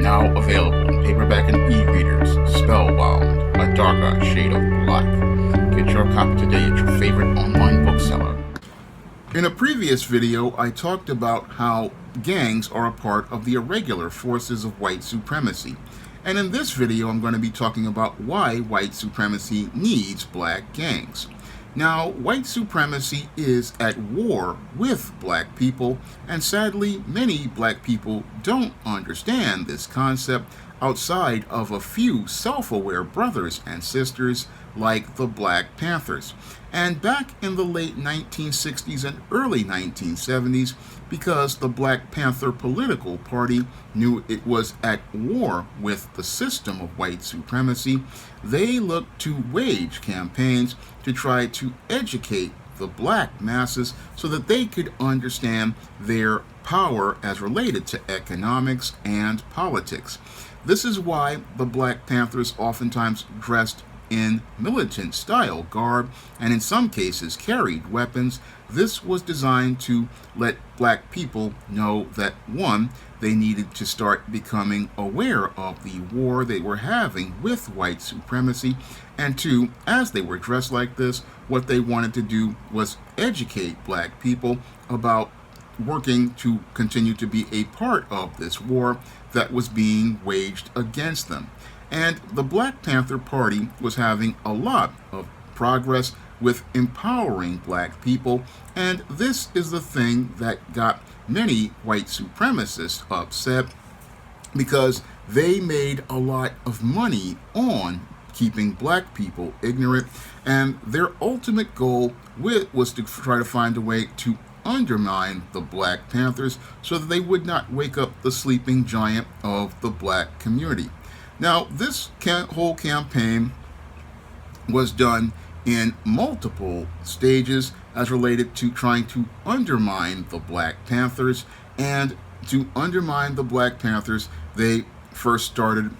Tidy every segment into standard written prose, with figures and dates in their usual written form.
Now available in paperback and e-readers, Spellbound, A Darker Shade of Black. Get your copy today at your favorite online bookseller. In a previous video, I talked about how gangs are a part of the irregular forces of white supremacy. And in this video, I'm going to be talking about why white supremacy needs black gangs. Now, white supremacy is at war with black people, and sadly, many black people don't understand this concept outside of a few self-aware brothers and sisters like the Black Panthers. And back in the late 1960s and early 1970s, because the Black Panther political party knew it was at war with the system of white supremacy, they looked to wage campaigns to try to educate the black masses so that they could understand their power as related to economics and politics. This is why the Black Panthers oftentimes dressed in militant style garb and in some cases carried weapons. This was designed to let black people know that, one, they needed to start becoming aware of the war they were having with white supremacy, and two, as they were dressed like this, what they wanted to do was educate black people about working to continue to be a part of this war that was being waged against them. And the Black Panther Party was having a lot of progress with empowering black people, and this is the thing that got many white supremacists upset, because they made a lot of money on keeping black people ignorant, and their ultimate goal was to try to find a way to undermine the Black Panthers so that they would not wake up the sleeping giant of the black community. Now, this whole campaign was done in multiple stages as related to trying to undermine the Black Panthers. And to undermine the Black Panthers, they first started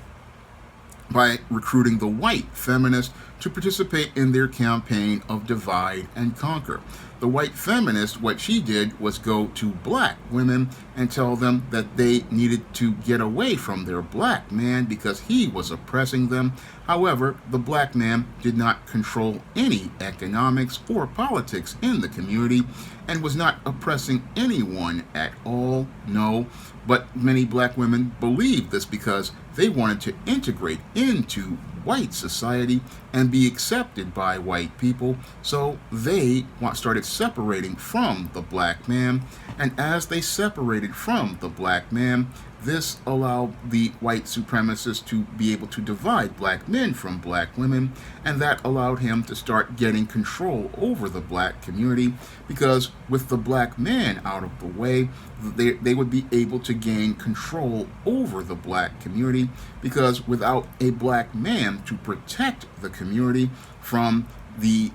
by recruiting the white feminists to participate in their campaign of divide and conquer. The white feminist, what she did was go to black women and tell them that they needed to get away from their black man because he was oppressing them. However, the black man did not control any economics or politics in the community and was not oppressing anyone at all, no. But many black women believed this because they wanted to integrate into white society and be accepted by white people, so they started separating from the black man. And as they separated from the black man, this allowed the white supremacists to be able to divide black men from black women, and that allowed him to start getting control over the black community, because with the black man out of the way, they would be able to gain control over the black community, because without a black man to protect the community from the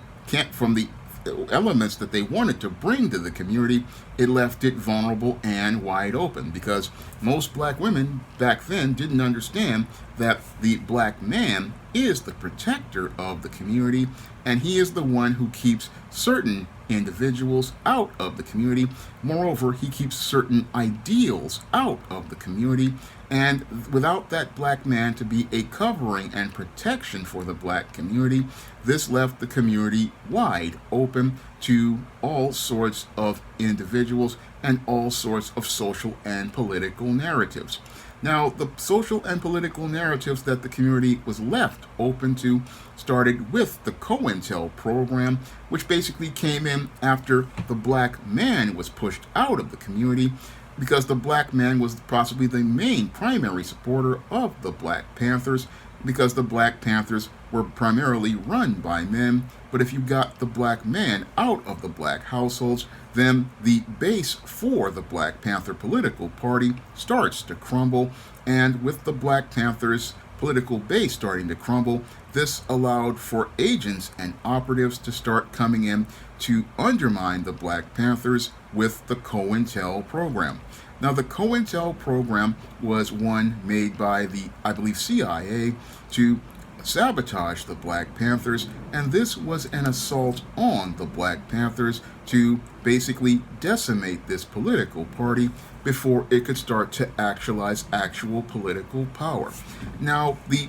elements that they wanted to bring to the community, it left it vulnerable and wide open, because most black women back then didn't understand that the black man is the protector of the community, and he is the one who keeps certain individuals out of the community. Moreover, he keeps certain ideals out of the community, and without that black man to be a covering and protection for the black community, this left the community wide open to all sorts of individuals and all sorts of social and political narratives. Now, the social and political narratives that the community was left open to started with the COINTEL program, which basically came in after the black man was pushed out of the community, because the black man was possibly the main primary supporter of the Black Panthers, because the Black Panthers were primarily run by men. But if you got the black man out of the black households, then the base for the Black Panther political party starts to crumble. And with the Black Panthers political base starting to crumble, this allowed for agents and operatives to start coming in to undermine the Black Panthers with the COINTEL program. Now, the COINTEL program was one made by the, I believe, CIA to sabotage the Black Panthers, and this was an assault on the Black Panthers to basically decimate this political party before it could start to actualize actual political power. Now, the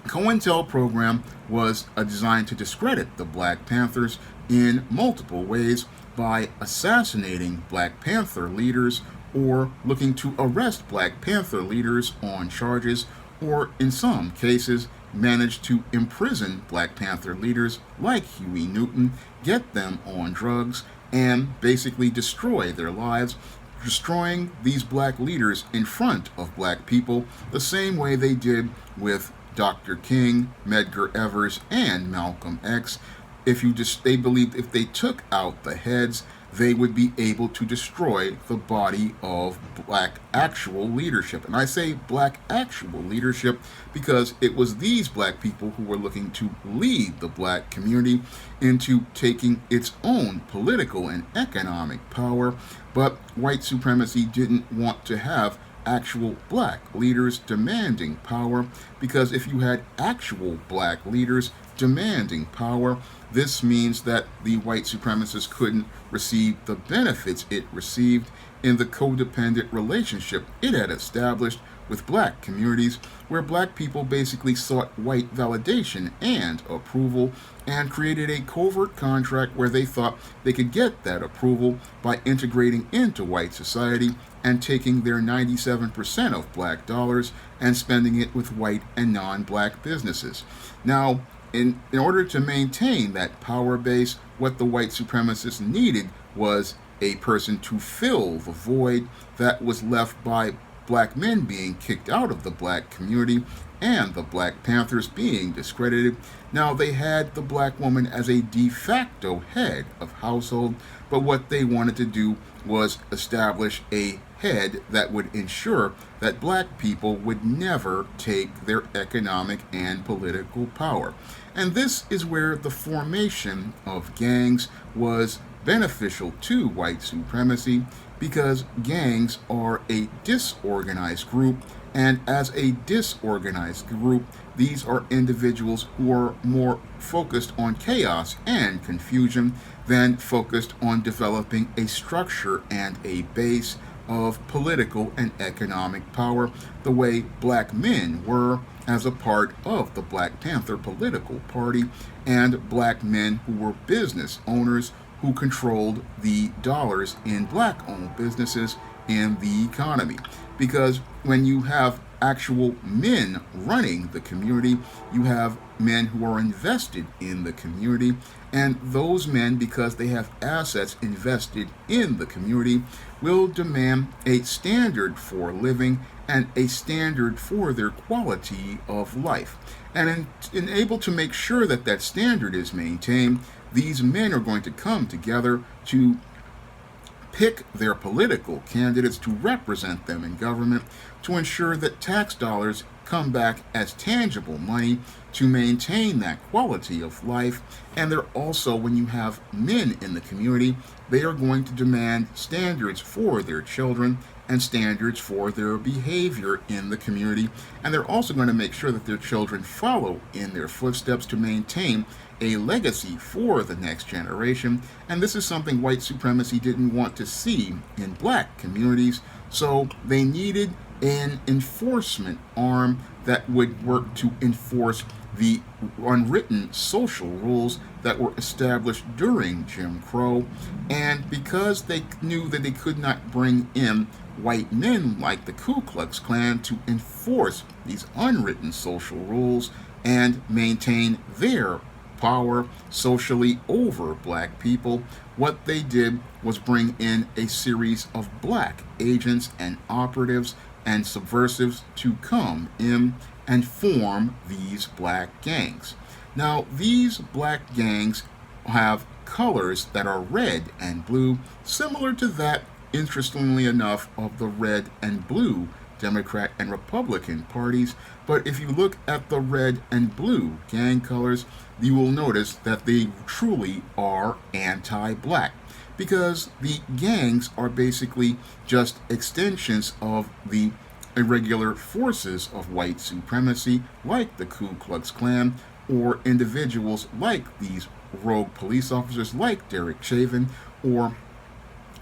COINTEL program was designed to discredit the Black Panthers in multiple ways by assassinating Black Panther leaders or looking to arrest Black Panther leaders on charges, or in some cases managed to imprison Black Panther leaders like Huey Newton, get them on drugs, and basically destroy their lives, destroying these black leaders in front of black people the same way they did with Dr. King, Medgar Evers, and Malcolm X. They believed if they took out the heads, they would be able to destroy the body of black actual leadership. And I say black actual leadership because it was these black people who were looking to lead the black community into taking its own political and economic power. But white supremacy didn't want to have actual black leaders demanding power, because if you had actual black leaders demanding power, this means that the white supremacists couldn't receive the benefits it received in the codependent relationship it had established with black communities, where black people basically sought white validation and approval, and created a covert contract where they thought they could get that approval by integrating into white society and taking their 97% of black dollars and spending it with white and non-black businesses. Now, in order to maintain that power base, what the white supremacists needed was a person to fill the void that was left by black men being kicked out of the black community and the Black Panthers being discredited. Now, they had the black woman as a de facto head of household, but what they wanted to do was establish a head that would ensure that black people would never take their economic and political power. And this is where the formation of gangs was beneficial to white supremacy, because gangs are a disorganized group, and as a disorganized group, these are individuals who are more focused on chaos and confusion than focused on developing a structure and a base of political and economic power, the way black men were as a part of the Black Panther political party, and black men who were business owners who controlled the dollars in black-owned businesses in the economy. Because when you have actual men running the community, you have men who are invested in the community, and those men, because they have assets invested in the community, will demand a standard for living and a standard for their quality of life. And in able to make sure that that standard is maintained, these men are going to come together to pick their political candidates to represent them in government, to ensure that tax dollars come back as tangible money to maintain that quality of life. And they're also, when you have men in the community, they are going to demand standards for their children and standards for their behavior in the community. And they're also going to make sure that their children follow in their footsteps to maintain a legacy for the next generation. And this is something white supremacy didn't want to see in black communities, so they needed an enforcement arm that would work to enforce the unwritten social rules that were established during Jim Crow. And because they knew that they could not bring in white men like the Ku Klux Klan to enforce these unwritten social rules and maintain their power socially over black people, what they did was bring in a series of black agents and operatives and subversives to come in and form these black gangs. Now, these black gangs have colors that are red and blue, similar to that, interestingly enough, of the red and blue Democrat and Republican parties. But if you look at the red and blue gang colors, you will notice that they truly are anti-black, because the gangs are basically just extensions of the irregular forces of white supremacy, like the Ku Klux Klan, or individuals like these rogue police officers like Derek Chauvin, or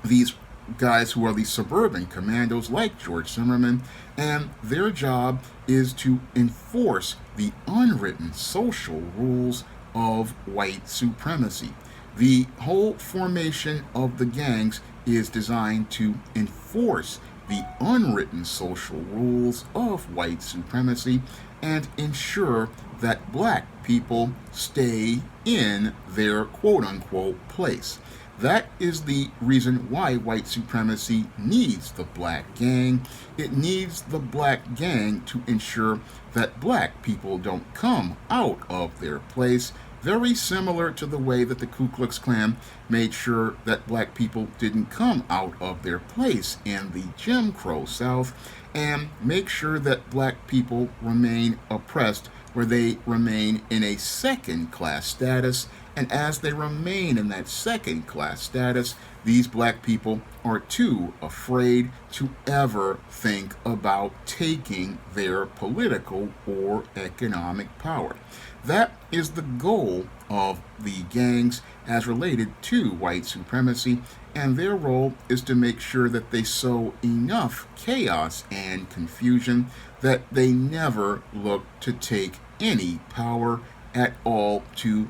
these guys who are the suburban commandos like George Zimmerman, and their job is to enforce the unwritten social rules of white supremacy. The whole formation of the gangs is designed to enforce the unwritten social rules of white supremacy and ensure that black people stay in their quote unquote place. That is the reason why white supremacy needs the black gang. It needs the black gang to ensure that black people don't come out of their place, very similar to the way that the Ku Klux Klan made sure that black people didn't come out of their place in the Jim Crow South, and make sure that black people remain oppressed, where they remain in a second-class status. And as they remain in that second-class status, these black people are too afraid to ever think about taking their political or economic power. That is the goal of the gangs as related to white supremacy, and their role is to make sure that they sow enough chaos and confusion that they never look to take any power at all to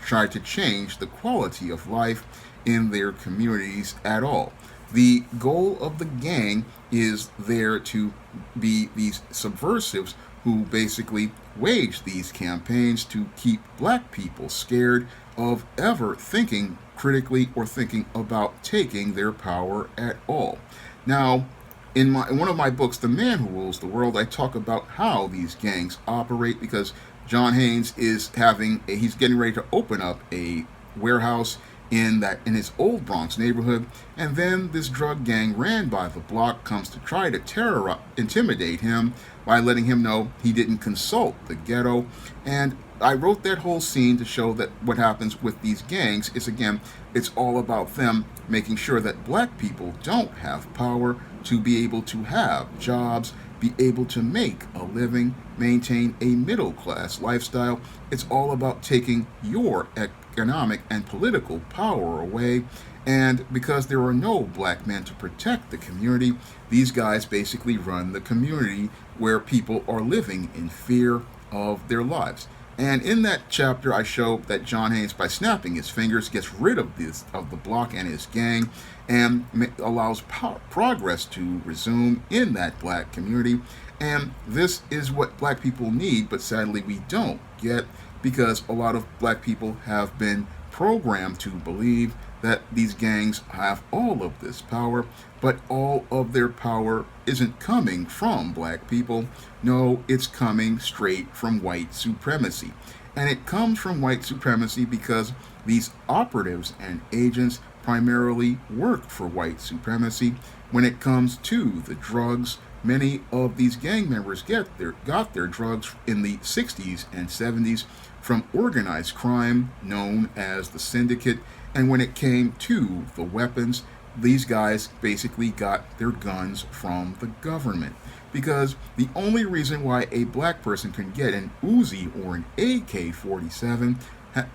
try to change the quality of life in their communities at all. The goal of the gang is there to be these subversives who basically wage these campaigns to keep black people scared of ever thinking critically or thinking about taking their power at all. Now, in one of my books, The Man Who Rules the World, I talk about how these gangs operate, because John Haynes he's getting ready to open up a warehouse in his old Bronx neighborhood, and then this drug gang ran by the block comes to try to intimidate him by letting him know he didn't consult the ghetto. And I wrote that whole scene to show that what happens with these gangs is, again, it's all about them making sure that black people don't have power to be able to have jobs, be able to make a living, maintain a middle-class lifestyle. It's all about taking your economic and political power away. And because there are no black men to protect the community, these guys basically run the community where people are living in fear of their lives. And in that chapter, I show that John Haynes, by snapping his fingers, gets rid of the block and his gang, and allows progress to resume in that black community. And this is what black people need, but sadly we don't get, because a lot of black people have been programmed to believe that these gangs have all of this power, but all of their power isn't coming from black people. No, it's coming straight from white supremacy. And it comes from white supremacy because these operatives and agents primarily work for white supremacy. When it comes to the drugs, many of these gang members got their drugs in the 60s and 70s from organized crime known as the Syndicate. And when it came to the weapons, these guys basically got their guns from the government. Because the only reason why a black person can get an Uzi or an AK-47,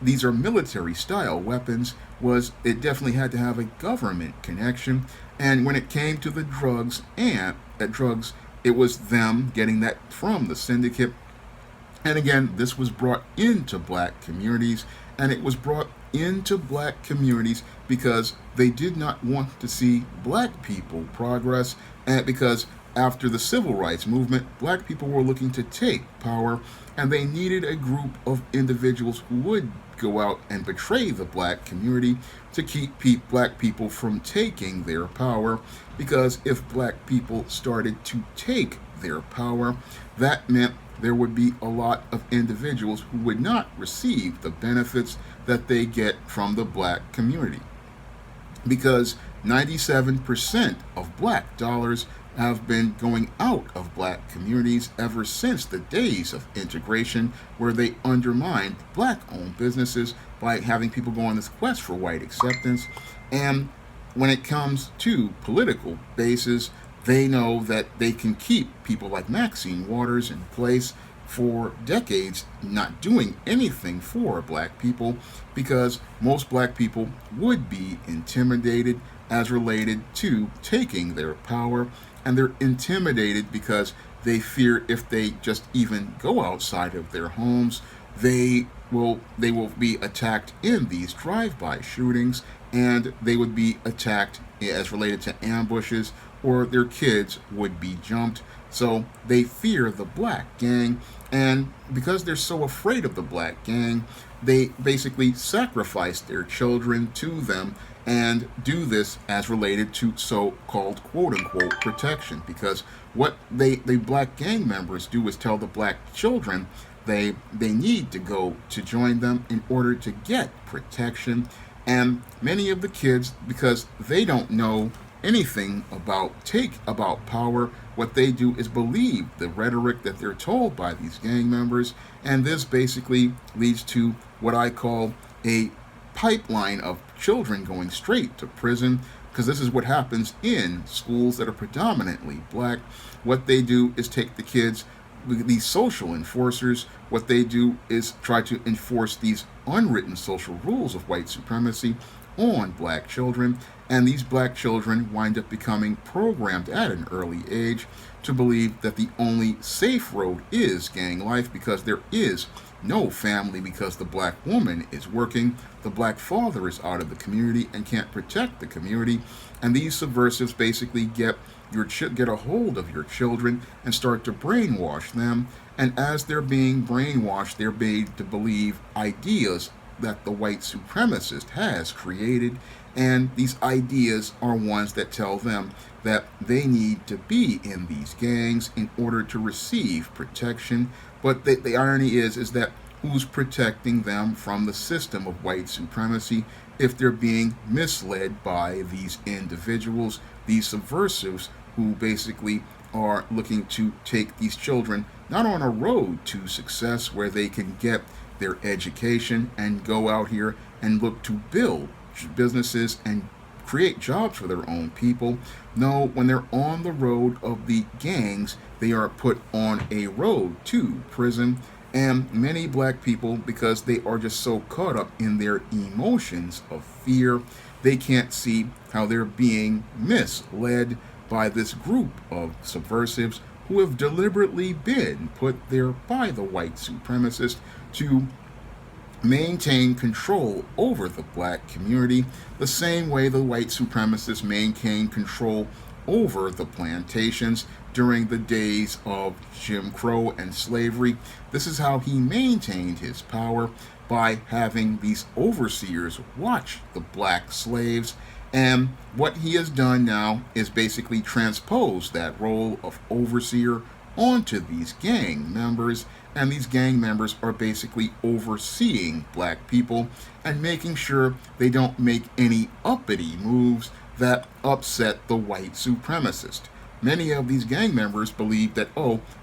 these are military style weapons, was it definitely had to have a government connection. And when it came to the drugs, it was them getting that from the Syndicate. And again, this was brought into black communities, and it was brought into black communities because they did not want to see black people progress, and because after the civil rights movement, black people were looking to take power, and they needed a group of individuals who would go out and betray the black community to keep black people from taking their power. Because if black people started to take their power, that meant there would be a lot of individuals who would not receive the benefits that they get from the black community. Because 97% of black dollars have been going out of black communities ever since the days of integration, where they undermined black-owned businesses by having people go on this quest for white acceptance. And when it comes to political bases, they know that they can keep people like Maxine Waters in place for decades, not doing anything for black people, because most black people would be intimidated as related to taking their power, and they're intimidated because they fear if they just even go outside of their homes, they will be attacked in these drive-by shootings, and they would be attacked as related to ambushes, or their kids would be jumped. So they fear the black gang, and because they're so afraid of the black gang, they basically sacrifice their children to them and do this as related to so-called quote-unquote protection, because what the black gang members do is tell the black children they need to go to join them in order to get protection. And many of the kids, because they don't know anything about power, what they do is believe the rhetoric that they're told by these gang members, and this basically leads to what I call a pipeline of children going straight to prison, because this is what happens in schools that are predominantly black. What they do is take the kids, these social enforcers, what they do is try to enforce these unwritten social rules of white supremacy on black children, and these black children wind up becoming programmed at an early age to believe that the only safe road is gang life, because there is no family, because the black woman is working, the black father is out of the community and can't protect the community, and these subversives basically get a hold of your children and start to brainwash them. And as they're being brainwashed, they're made to believe ideas that the white supremacist has created, and these ideas are ones that tell them that they need to be in these gangs in order to receive protection. But the irony is that who's protecting them from the system of white supremacy if they're being misled by these individuals, these subversives, who basically are looking to take these children not on a road to success where they can get their education and go out here and look to build businesses and create jobs for their own people. No, when they're on the road of the gangs, they are put on a road to prison. And many black people, because they are just so caught up in their emotions of fear, they can't see how they're being misled by this group of subversives who have deliberately been put there by the white supremacists to maintain control over the black community, the same way the white supremacists maintained control over the plantations during the days of Jim Crow and slavery. This is how he maintained his power, by having these overseers watch the black slaves. And what he has done now is basically transpose that role of overseer onto these gang members, and these gang members are basically overseeing black people and making sure they don't make any uppity moves that upset the white supremacist. Many of these gang members believe that,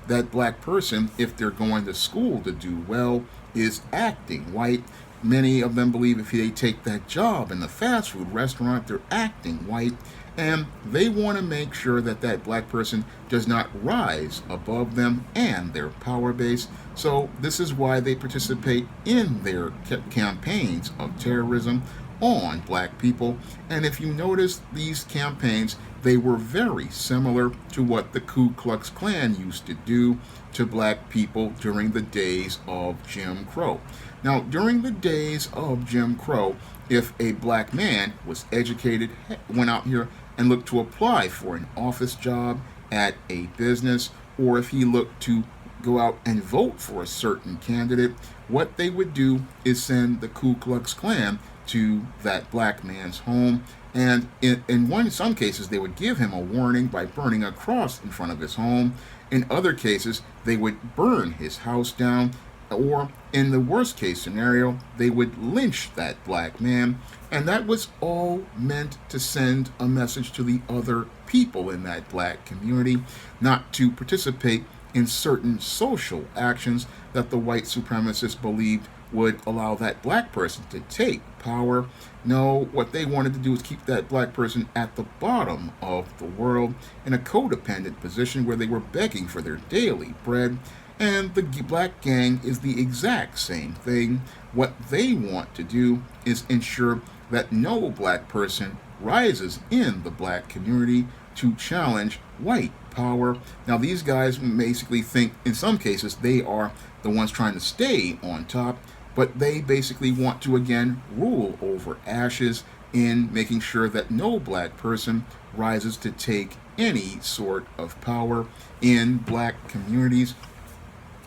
that black person, if they're going to school to do well, is acting white. Many of them believe if they take that job in the fast food restaurant, they're acting white. And they want to make sure that that black person does not rise above them and their power base. So this is why they participate in their campaigns of terrorism on black people. And if you notice, these campaigns, they were very similar to what the Ku Klux Klan used to do to black people during the days of Jim Crow. Now, during the days of Jim Crow, if a black man was educated, went out here and looked to apply for an office job at a business, or if he looked to go out and vote for a certain candidate, what they would do is send the Ku Klux Klan to that black man's home. And in some cases, they would give him a warning by burning a cross in front of his home. In other cases, they would burn his house down, or in the worst case scenario, they would lynch that black man. And that was all meant to send a message to the other people in that black community not to participate in certain social actions that the white supremacists believed would allow that black person to take power. No, what they wanted to do is keep that black person at the bottom of the world in a codependent position where they were begging for their daily bread. And the black gang is the exact same thing. What they want to do is ensure that no black person rises in the black community to challenge white power. Now, these guys basically think, in some cases, they are the ones trying to stay on top, but they basically want to again rule over ashes in making sure that no black person rises to take any sort of power in black communities.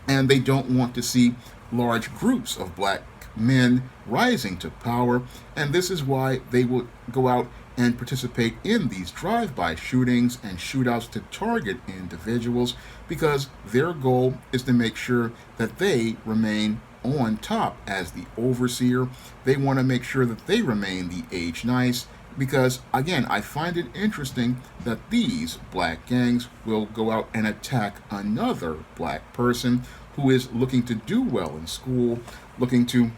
And they don't want to see large groups of black men rising to power. And this is why they will go out and participate in these drive-by shootings and shootouts to target individuals, because their goal is to make sure that they remain on top as the overseer. They want to make sure that they remain the age nice, because again, I find it interesting that these black gangs will go out and attack another black person who is looking to do well in school, looking to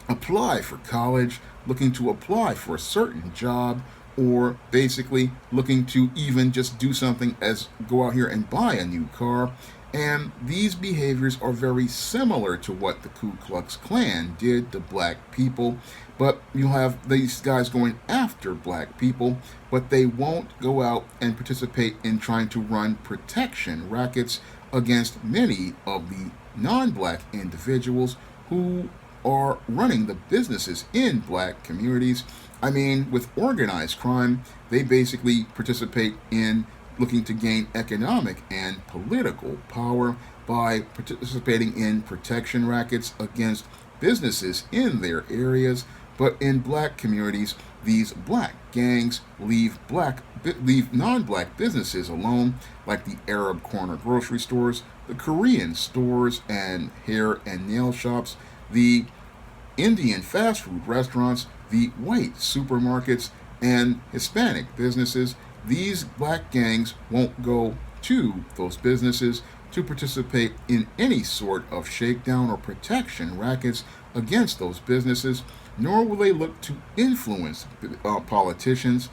apply for college, looking to apply for a certain job, or basically looking to even just do something as go out here and buy a new car. And these behaviors are very similar to what the Ku Klux Klan did to black people. But you'll have these guys going after black people, but they won't go out and participate in trying to run protection rackets against many of the non-black individuals who are running the businesses in black communities. I mean, with organized crime, they basically participate in looking to gain economic and political power by participating in protection rackets against businesses in their areas. But in black communities, these black gangs leave non-black businesses alone, like the Arab corner grocery stores, the Korean stores and hair and nail shops, the Indian fast food restaurants, the white supermarkets, and Hispanic businesses. These black gangs won't go to those businesses to participate in any sort of shakedown or protection rackets against those businesses, nor will they look to influence politicians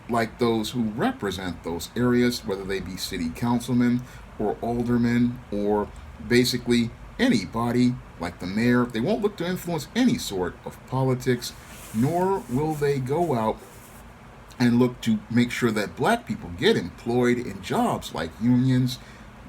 like those who represent those areas, whether they be city councilmen or aldermen or basically anybody like the mayor. They won't look to influence any sort of politics, nor will they go out and look to make sure that black people get employed in jobs like unions.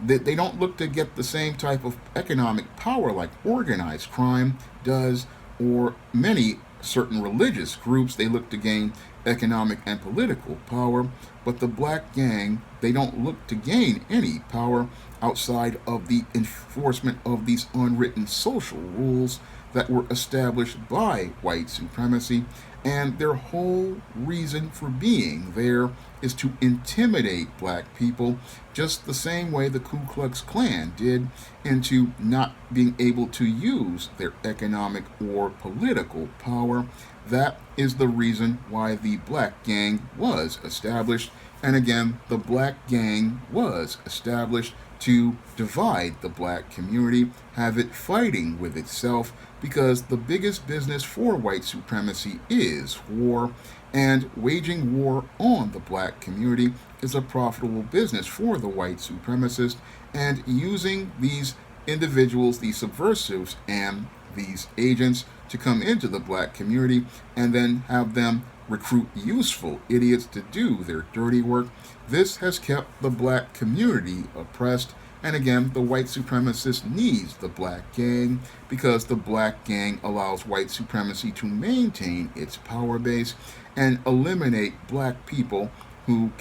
They don't look to get the same type of economic power like organized crime does, or many certain religious groups. They look to gain economic and political power, but the black gang, they don't look to gain any power outside of the enforcement of these unwritten social rules that were established by white supremacy. And their whole reason for being there is to intimidate black people, just the same way the Ku Klux Klan did, into not being able to use their economic or political power. That is the reason why the black gang was established. And again, the black gang was established to divide the black community, have it fighting with itself, because the biggest business for white supremacy is war, and waging war on the black community is a profitable business for the white supremacist. And using these individuals, these subversives and these agents to come into the black community and then have them recruit useful idiots to do their dirty work, this has kept the black community oppressed. And again, the white supremacist needs the black gang, because the black gang allows white supremacy to maintain its power base and eliminate black people who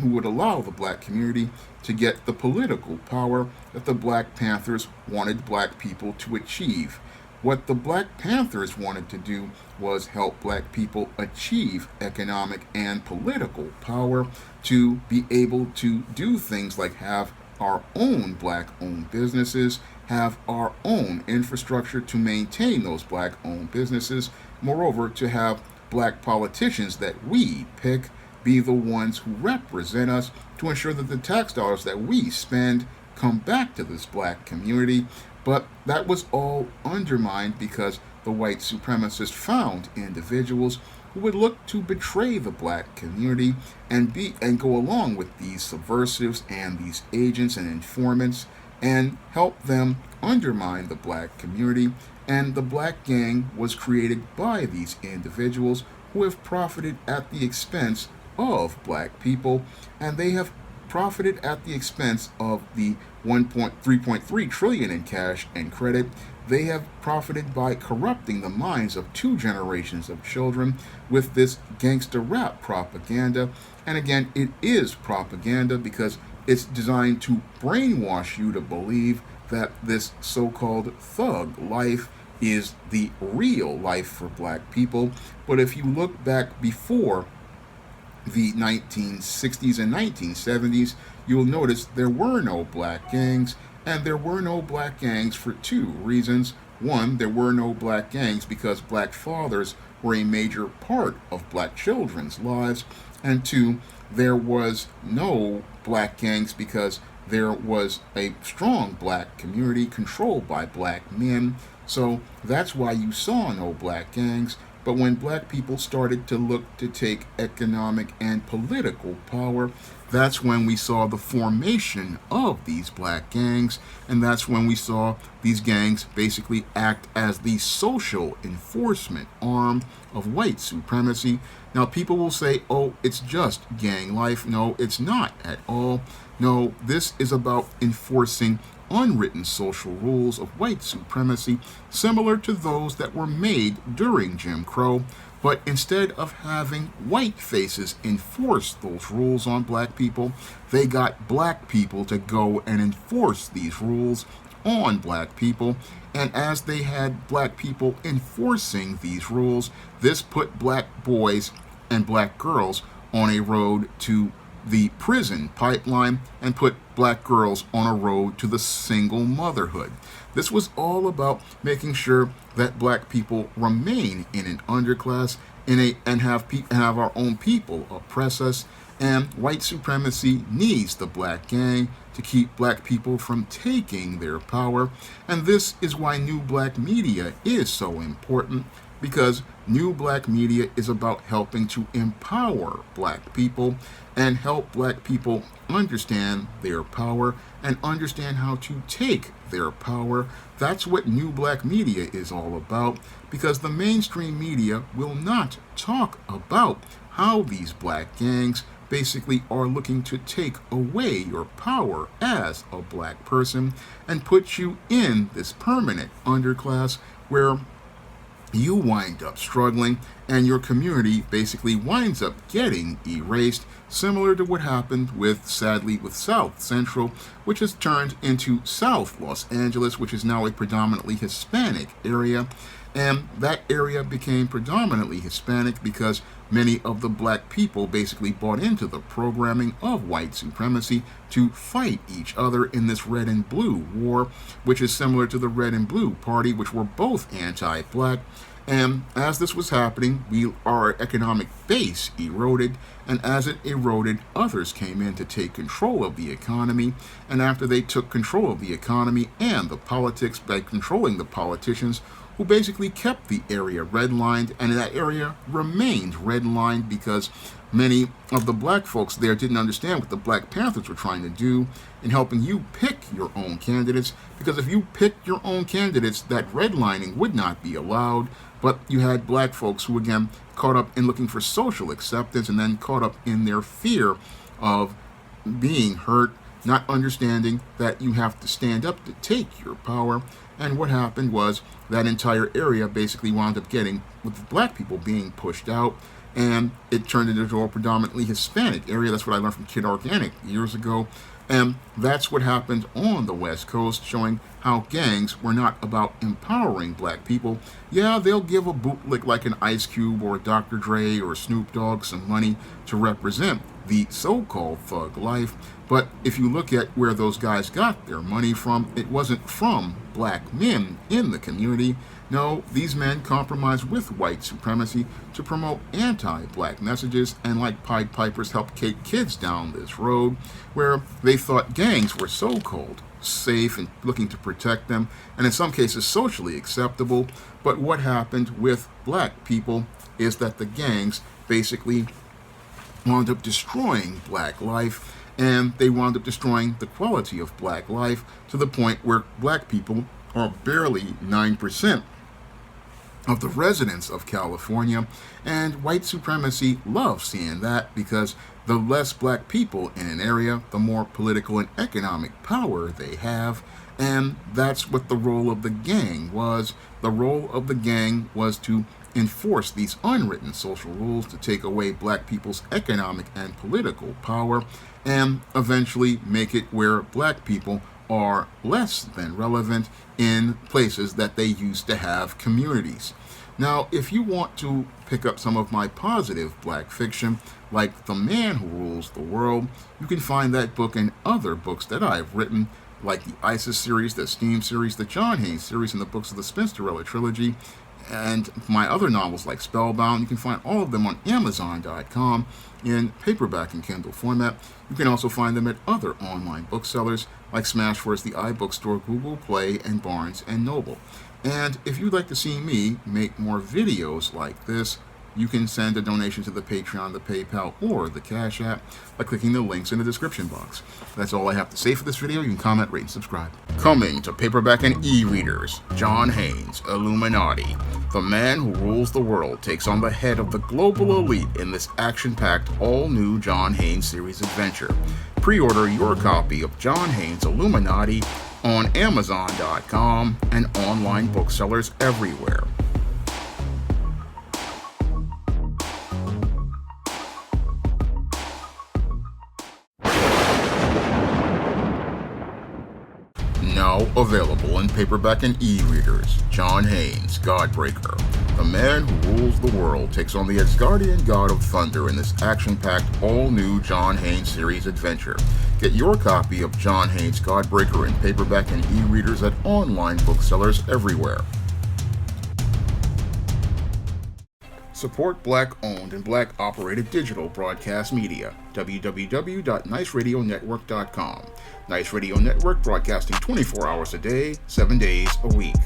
would allow the black community to get the political power that the Black Panthers wanted black people to achieve. What the Black Panthers wanted to do was help black people achieve economic and political power to be able to do things like have our own black-owned businesses, have our own infrastructure to maintain those black-owned businesses. Moreover, to have black politicians that we pick be the ones who represent us, to ensure that the tax dollars that we spend come back to this black community. But that was all undermined because the white supremacists found individuals who would look to betray the black community and go along with these subversives and these agents and informants and help them undermine the black community. And the black gang was created by these individuals who have profited at the expense of black people, and they have profited at the expense of the 1.3.3 trillion in cash and credit. They have profited by corrupting the minds of 2 generations of children with this gangster rap propaganda. And again, it is propaganda because it's designed to brainwash you to believe that this so-called thug life is the real life for black people. But if you look back before the 1960s and 1970s, you'll notice there were no black gangs, and there were no black gangs for 2 reasons. One, there were no black gangs because black fathers were a major part of black children's lives, and 2, there was no black gangs because there was a strong black community controlled by black men. So that's why you saw no black gangs. But when black people started to look to take economic and political power, that's when we saw the formation of these black gangs, and that's when we saw these gangs basically act as the social enforcement arm of white supremacy. Now, people will say, oh, it's just gang life. No, it's not at all. No, this is about enforcing unwritten social rules of white supremacy, similar to those that were made during Jim Crow. But instead of having white faces enforce those rules on black people, they got black people to go and enforce these rules on black people. And as they had black people enforcing these rules, this put black boys and black girls on a road to the prison pipeline and put black girls on a road to the single motherhood. This was all about making sure that black people remain in an underclass and have our own people oppress us. And white supremacy needs the black gang to keep black people from taking their power. And this is why new black media is so important, because new black media is about helping to empower black people and help black people understand their power and understand how to take their power. That's what new black media is all about, because the mainstream media will not talk about how these black gangs basically are looking to take away your power as a black person and put you in this permanent underclass where you wind up struggling and your community basically winds up getting erased, similar to what happened sadly with South Central, which has turned into South Los Angeles, which is now a predominantly Hispanic area. And that area became predominantly Hispanic because many of the black people basically bought into the programming of white supremacy to fight each other in this red and blue war, which is similar to the red and blue party, which were both anti-black. And as this was happening, our economic base eroded, and as it eroded, others came in to take control of the economy. And after they took control of the economy and the politics by controlling the politicians, who basically kept the area redlined, and that area remained redlined because many of the black folks there didn't understand what the Black Panthers were trying to do in helping you pick your own candidates, because if you picked your own candidates, that redlining would not be allowed. But you had black folks who, again, caught up in looking for social acceptance and then caught up in their fear of being hurt, not understanding that you have to stand up to take your power. And what happened was that entire area basically wound up getting, with black people being pushed out, and it turned into a predominantly Hispanic area. That's what I learned from Kid Organic years ago. And that's what happened on the West Coast, showing how gangs were not about empowering black people. Yeah, they'll give a bootlick like an Ice Cube or Dr. Dre or Snoop Dogg some money to represent the so-called thug life. But if you look at where those guys got their money from, it wasn't from black men in the community. No, these men compromised with white supremacy to promote anti-black messages, and like Pied Pipers helped take kids down this road where they thought gangs were so-called safe and looking to protect them, and in some cases socially acceptable. But what happened with black people is that the gangs basically wound up destroying black life, and they wound up destroying the quality of black life to the point where black people are barely 9% of the residents of California, and white supremacy loves seeing that because the less black people in an area, the more political and economic power they have, and that's what the role of the gang was. The role of the gang was to enforce these unwritten social rules to take away black people's economic and political power, and eventually make it where black people are less than relevant in places that they used to have communities. Now, if you want to pick up some of my positive black fiction, like The Man Who Rules the World, you can find that book and other books that I've written, like the ISIS series, the Steam series, the John Haynes series, and the books of the Spinsterella trilogy, and my other novels like Spellbound. You can find all of them on Amazon.com in paperback and Kindle format. You can also find them at other online booksellers like Smashwords, the iBookstore, Google Play, and Barnes & Noble. And if you'd like to see me make more videos like this, you can send a donation to the Patreon, the PayPal, or the Cash App by clicking the links in the description box. That's all I have to say for this video. You can comment, rate, and subscribe. Coming to paperback and e-readers, John Haynes, Illuminati. The Man Who Rules the World takes on the head of the global elite in this action-packed, all-new John Haynes series adventure. Pre-order your copy of John Haynes, Illuminati on Amazon.com and online booksellers everywhere. Now available in paperback and e-readers, John Haynes, Godbreaker. The Man Who Rules the World takes on the Asgardian god of thunder in this action-packed, all-new John Haynes series adventure. Get your copy of John Haynes, Godbreaker in paperback and e-readers at online booksellers everywhere. Support Black-owned and Black-operated digital broadcast media. www.niceradionetwork.com. Nice Radio Network, broadcasting 24 hours a day, 7 days a week.